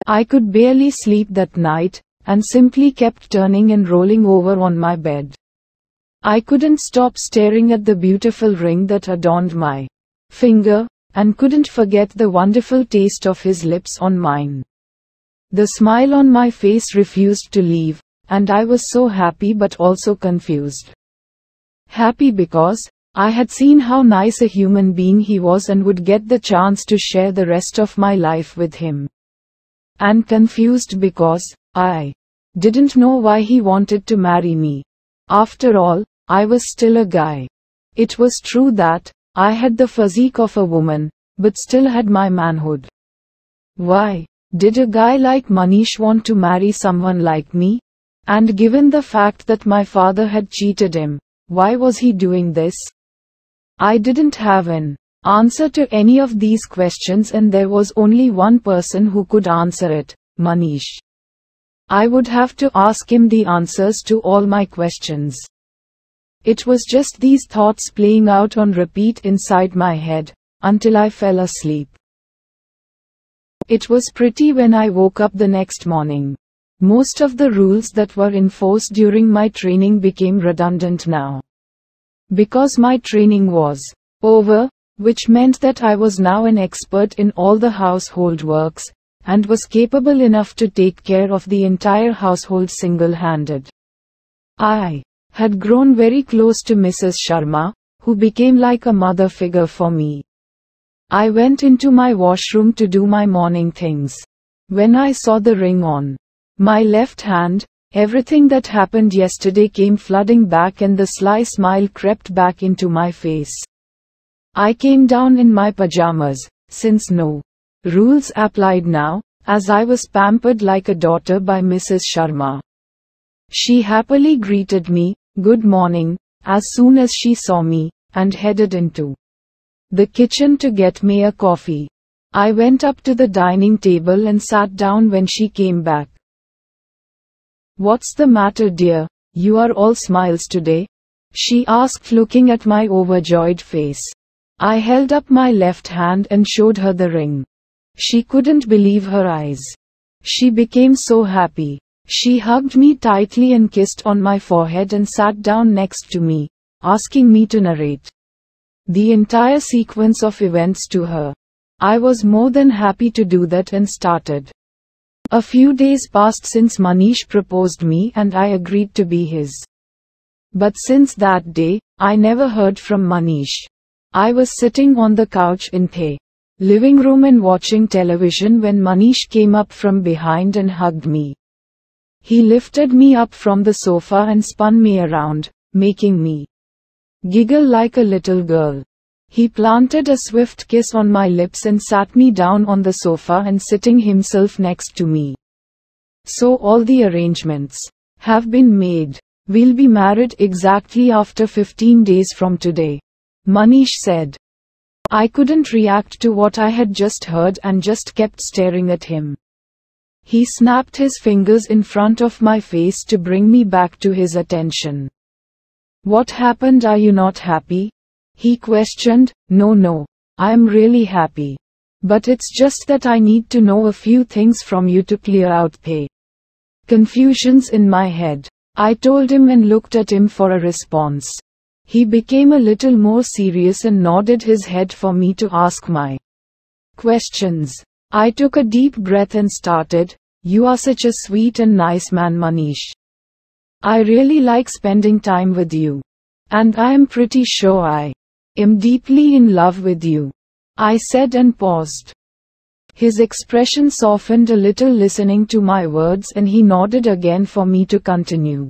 I could barely sleep that night, and simply kept turning and rolling over on my bed. I couldn't stop staring at the beautiful ring that adorned my finger, and couldn't forget the wonderful taste of his lips on mine. The smile on my face refused to leave, and I was so happy but also confused. Happy because I had seen how nice a human being he was and would get the chance to share the rest of my life with him. And confused because I didn't know why he wanted to marry me. After all, I was still a guy. It was true that I had the physique of a woman, but still had my manhood. Why did a guy like Manish want to marry someone like me? And given the fact that my father had cheated him, why was he doing this? I didn't have an answer to any of these questions, and there was only one person who could answer it, Manish. I would have to ask him the answers to all my questions. It was just these thoughts playing out on repeat inside my head, until I fell asleep. It was pretty when I woke up the next morning. Most of the rules that were enforced during my training became redundant now. Because my training was over, which meant that I was now an expert in all the household works, and was capable enough to take care of the entire household single-handed. I had grown very close to Mrs. Sharma, who became like a mother figure for me. I went into my washroom to do my morning things. When I saw the ring on my left hand, everything that happened yesterday came flooding back and the sly smile crept back into my face. I came down in my pajamas, since no rules applied now, as I was pampered like a daughter by Mrs. Sharma. She happily greeted me, "Good morning," as soon as she saw me, and headed into the kitchen to get me a coffee. I went up to the dining table and sat down when she came back. "What's the matter, dear? You are all smiles today?" she asked, looking at my overjoyed face. I held up my left hand and showed her the ring. She couldn't believe her eyes. She became so happy. She hugged me tightly and kissed on my forehead and sat down next to me, asking me to narrate the entire sequence of events to her. I was more than happy to do that and started. A few days passed since Manish proposed me and I agreed to be his. But since that day, I never heard from Manish. I was sitting on the couch in the living room and watching television when Manish came up from behind and hugged me. He lifted me up from the sofa and spun me around, making me giggle like a little girl. He planted a swift kiss on my lips and sat me down on the sofa and sitting himself next to me. "So all the arrangements have been made. We'll be married exactly after 15 days from today," Manish said. I couldn't react to what I had just heard and just kept staring at him. He snapped his fingers in front of my face to bring me back to his attention. "What happened? Are you not happy?" he questioned. No, I'm really happy. But it's just that I need to know a few things from you to clear out the confusions in my head," I told him and looked at him for a response. He became a little more serious and nodded his head for me to ask my questions. I took a deep breath and started. "You are such a sweet and nice man, Manish. I really like spending time with you. And I am pretty sure I am deeply in love with you," I said and paused. His expression softened a little listening to my words and he nodded again for me to continue.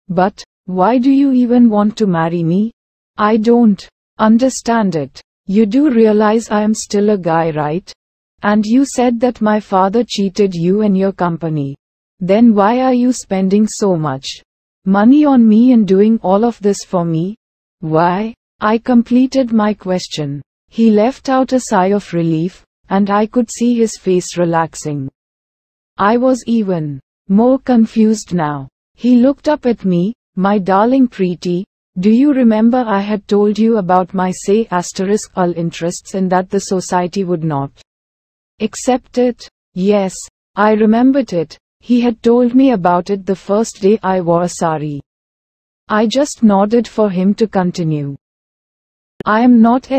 "But why do you even want to marry me? I don't understand it. You do realize I am still a guy, right? And you said that my father cheated you and your company. Then why are you spending so much money on me and doing all of this for me? Why?" I completed my question. He let out a sigh of relief, and I could see his face relaxing. I was even more confused now. He looked up at me. "My darling Preeti, do you remember I had told you about my *all interests and that the society would not accept it?" "Yes, I remembered it. He had told me about it the first day I wore a sari. I just nodded for him to continue. I am not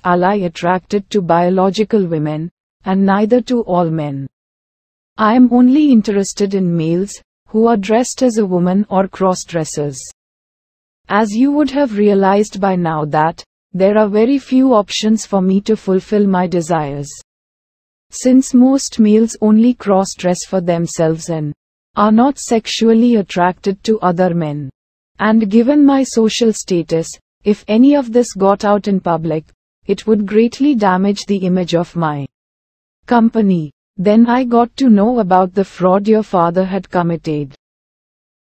ally attracted to biological women, and neither to all men. I am only interested in males, who are dressed as a woman or cross-dressers. As you would have realized by now that, there are very few options for me to fulfill my desires. Since most males only cross-dress for themselves and are not sexually attracted to other men. And given my social status, if any of this got out in public, it would greatly damage the image of my company. Then I got to know about the fraud your father had committed.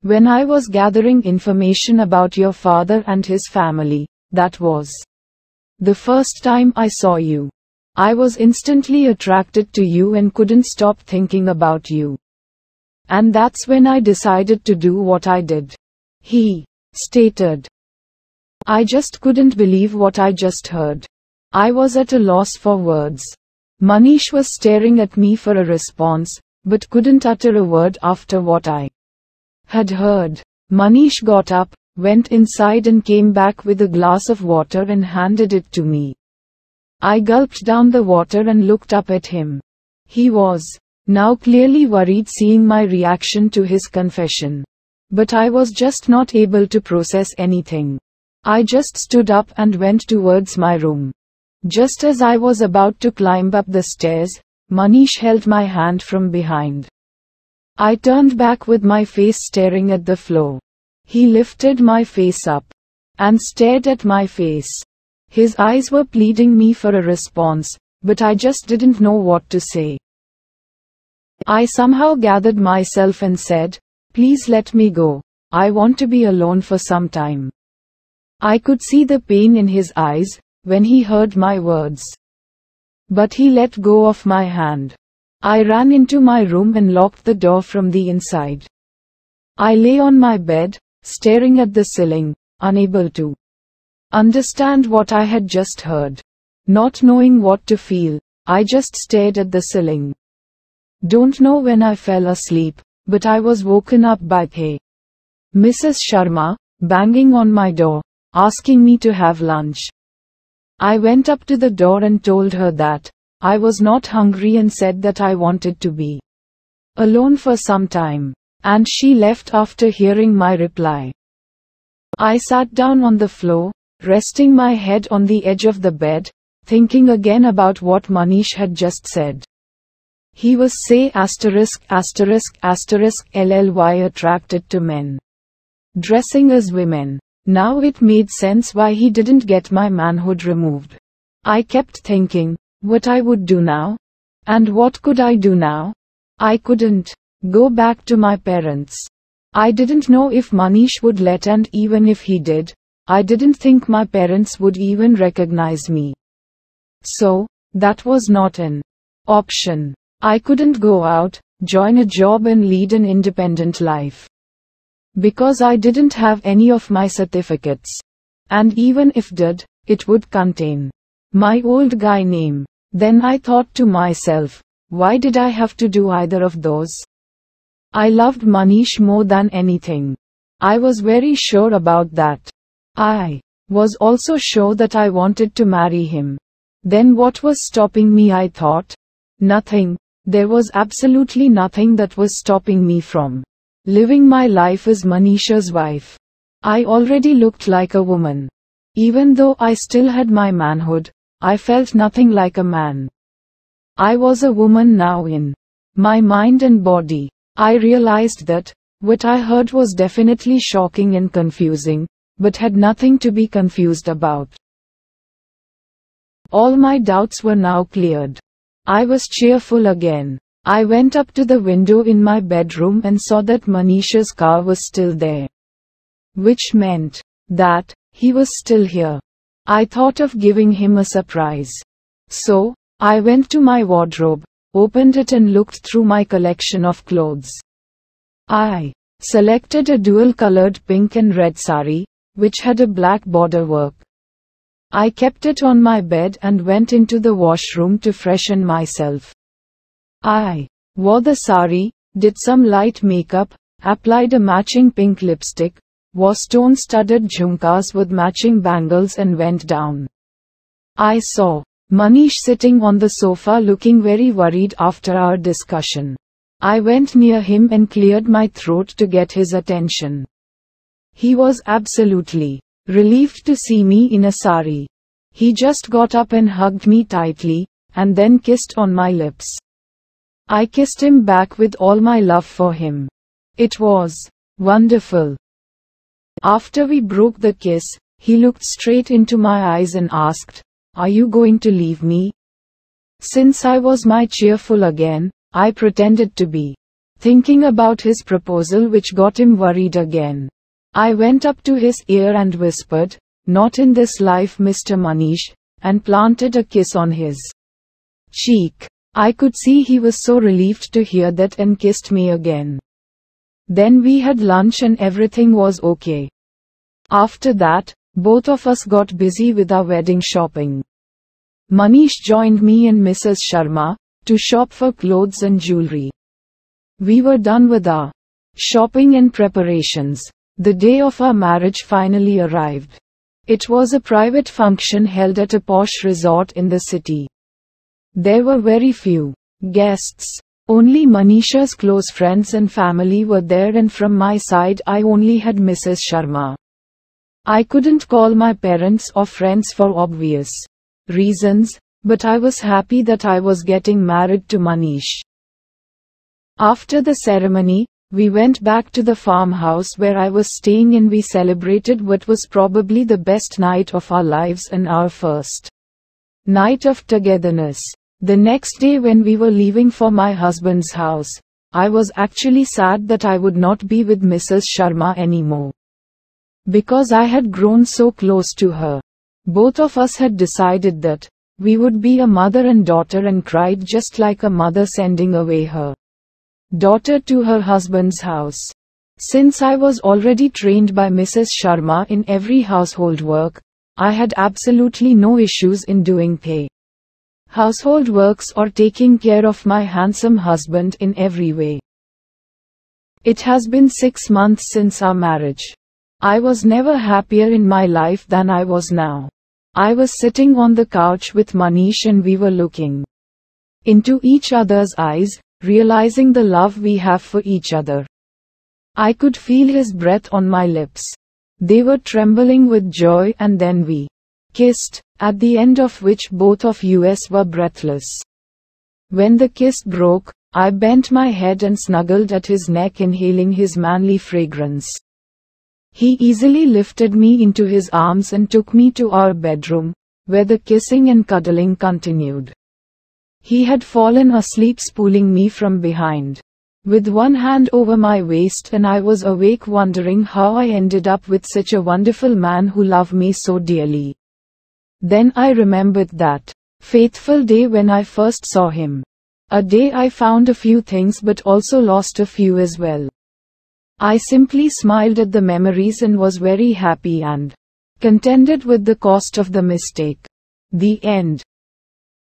When I was gathering information about your father and his family, that was the first time I saw you. I was instantly attracted to you and couldn't stop thinking about you. And that's when I decided to do what I did. He stated. I just couldn't believe what I just heard. I was at a loss for words. Manish was staring at me for a response, but couldn't utter a word after what I had heard. Manish got up, went inside and came back with a glass of water and handed it to me. I gulped down the water and looked up at him. He was now clearly worried seeing my reaction to his confession. But I was just not able to process anything. I just stood up and went towards my room. Just as I was about to climb up the stairs, Manish held my hand from behind. I turned back with my face staring at the floor. He lifted my face up and stared at my face. His eyes were pleading me for a response, but I just didn't know what to say. I somehow gathered myself and said, "Please let me go. I want to be alone for some time." I could see the pain in his eyes when he heard my words. But he let go of my hand. I ran into my room and locked the door from the inside. I lay on my bed, staring at the ceiling, unable to understand what I had just heard. Not knowing what to feel, I just stared at the ceiling. Don't know when I fell asleep, but I was woken up by Mrs. Sharma banging on my door, asking me to have lunch. I went up to the door and told her that I was not hungry and said that I wanted to be alone for some time, and she left after hearing my reply. I sat down on the floor, resting my head on the edge of the bed, thinking again about what Manish had just said. He was LLY attracted to men dressing as women. Now it made sense why he didn't get my manhood removed. I kept thinking, what I would do now? And what could I do now? I couldn't go back to my parents. I didn't know if Manish would let, and even if he did, I didn't think my parents would even recognize me. So, that was not an option. I couldn't go out, join a job and lead an independent life. Because I didn't have any of my certificates. And even if did, it would contain my old guy name. Then I thought to myself, why did I have to do either of those? I loved Manish more than anything. I was very sure about that. I was also sure that I wanted to marry him. Then what was stopping me, I thought? Nothing. There was absolutely nothing that was stopping me from living my life as Manisha's wife. I already looked like a woman. Even though I still had my manhood, I felt nothing like a man. I was a woman now in my mind and body. I realized that what I heard was definitely shocking and confusing, but had nothing to be confused about. All my doubts were now cleared. I was cheerful again. I went up to the window in my bedroom and saw that Manisha's car was still there. Which meant that he was still here. I thought of giving him a surprise. So, I went to my wardrobe, opened it and looked through my collection of clothes. I selected a dual-colored pink and red sari, which had a black border work. I kept it on my bed and went into the washroom to freshen myself. I wore the sari, did some light makeup, applied a matching pink lipstick, wore stone-studded jhumkas with matching bangles and went down. I saw Manish sitting on the sofa looking very worried after our discussion. I went near him and cleared my throat to get his attention. He was absolutely relieved to see me in a sari. He just got up and hugged me tightly, and then kissed on my lips. I kissed him back with all my love for him. It was wonderful. After we broke the kiss, he looked straight into my eyes and asked, "Are you going to leave me?" Since I was cheerful again, I pretended to be thinking about his proposal, which got him worried again. I went up to his ear and whispered, "Not in this life, Mr. Manish," and planted a kiss on his cheek. I could see he was so relieved to hear that and kissed me again. Then we had lunch and everything was okay. After that, both of us got busy with our wedding shopping. Manish joined me and Mrs. Sharma to shop for clothes and jewelry. We were done with our shopping and preparations. The day of our marriage finally arrived. It was a private function held at a posh resort in the city. There were very few guests. Only Manisha's close friends and family were there, and from my side I only had Mrs. Sharma. I couldn't call my parents or friends for obvious reasons, but I was happy that I was getting married to Manish. After the ceremony, we went back to the farmhouse where I was staying and we celebrated what was probably the best night of our lives and our first night of togetherness. The next day when we were leaving for my husband's house, I was actually sad that I would not be with Mrs. Sharma anymore. Because I had grown so close to her. Both of us had decided that we would be a mother and daughter and cried just like a mother sending away her daughter to her husband's house. Since I was already trained by Mrs. Sharma in every household work, I had absolutely no issues in doing household works or taking care of my handsome husband in every way. It has been 6 months since our marriage. I was never happier in my life than I was now. I was sitting on the couch with Manish and we were looking into each other's eyes, realizing the love we have for each other. I could feel his breath on my lips. They were trembling with joy, and then we kissed, at the end of which both of us were breathless. When the kiss broke, I bent my head and snuggled at his neck, inhaling his manly fragrance. He easily lifted me into his arms and took me to our bedroom, where the kissing and cuddling continued. He had fallen asleep, spooling me from behind, with one hand over my waist, and I was awake wondering how I ended up with such a wonderful man who loved me so dearly. Then I remembered that faithful day when I first saw him. A day I found a few things but also lost a few as well. I simply smiled at the memories and was very happy and contented with the cost of the mistake. The end.